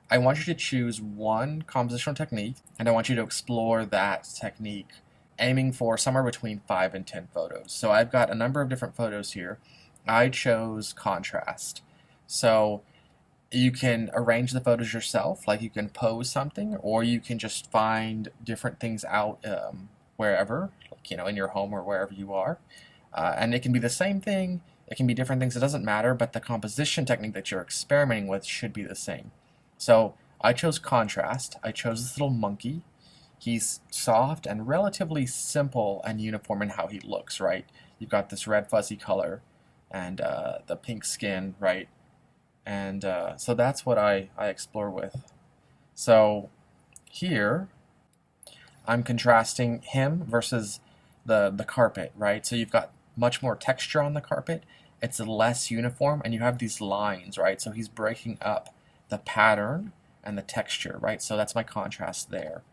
I want you to choose one compositional technique, and I want you to explore that technique, aiming for somewhere between 5 and 10 photos. So I've got a number of different photos here. I chose contrast. So you can arrange the photos yourself, like you can pose something, or you can just find different things out wherever, like, in your home or wherever you are. And it can be the same thing, it can be different things, it doesn't matter, but the composition technique that you're experimenting with should be the same. So I chose contrast. I chose this little monkey. He's soft and relatively simple and uniform in how he looks, right? You've got this red fuzzy color and the pink skin, right? And so that's what I explore with. So here, I'm contrasting him versus the carpet, right? So you've got much more texture on the carpet. It's less uniform, and you have these lines, right? So he's breaking up the pattern and the texture, right? So that's my contrast there.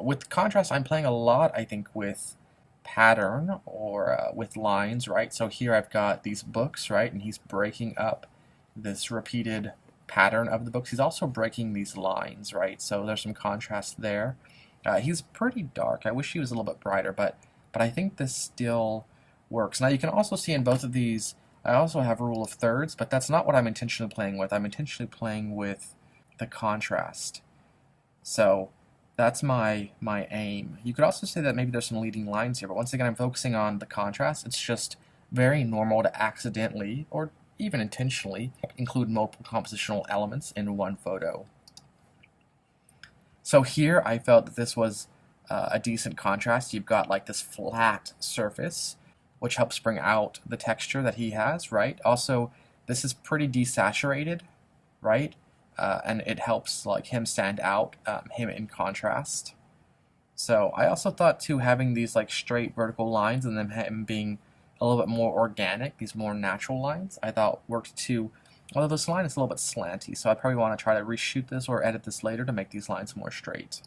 With contrast, I'm playing a lot, I think, with pattern or with lines, right? So here I've got these books, right? And he's breaking up this repeated pattern of the books. He's also breaking these lines, right? So there's some contrast there. He's pretty dark. I wish he was a little bit brighter, but I think this still works. Now you can also see in both of these, I also have a rule of thirds, but that's not what I'm intentionally playing with. I'm intentionally playing with the contrast. So that's my aim. You could also say that maybe there's some leading lines here, but once again, I'm focusing on the contrast. It's just very normal to accidentally, or even intentionally, include multiple compositional elements in one photo. So here I felt that this was a decent contrast. You've got like this flat surface, which helps bring out the texture that he has, right? Also, this is pretty desaturated, right? And it helps like him stand out, him in contrast. So I also thought too, having these like straight vertical lines and then him being a little bit more organic, these more natural lines, I thought worked too. Although this line is a little bit slanty, so I probably want to try to reshoot this or edit this later to make these lines more straight.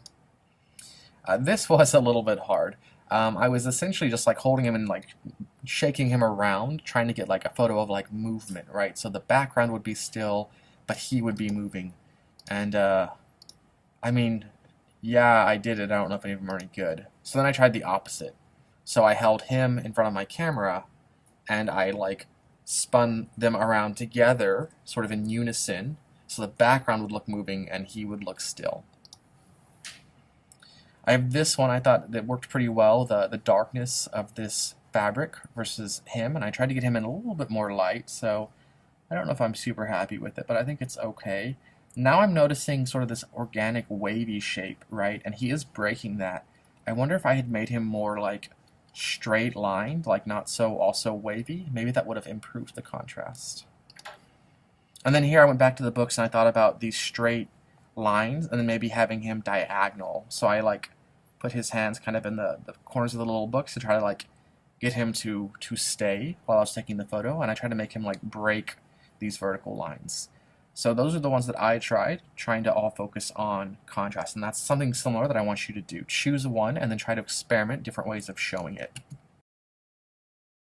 This was a little bit hard. I was essentially just like holding him and like shaking him around, trying to get like a photo of like movement, right? So the background would be still, but he would be moving. And I mean, yeah, I did it. I don't know if any of them are any good. So then I tried the opposite. So I held him in front of my camera and I like spun them around together, sort of in unison, so the background would look moving and he would look still. I have this one. I thought that worked pretty well, the darkness of this fabric versus him, and I tried to get him in a little bit more light, so I don't know if I'm super happy with it, but I think it's okay. Now I'm noticing sort of this organic wavy shape, right, and he is breaking that. I wonder if I had made him more like straight lined, like not so also wavy, maybe that would have improved the contrast. And then here I went back to the books and I thought about these straight lines and then maybe having him diagonal. So I like put his hands kind of in the corners of the little books to try to like get him to stay while I was taking the photo, and I tried to make him like break these vertical lines. So those are the ones that I tried, trying to all focus on contrast, and that's something similar that I want you to do. Choose one and then try to experiment different ways of showing it.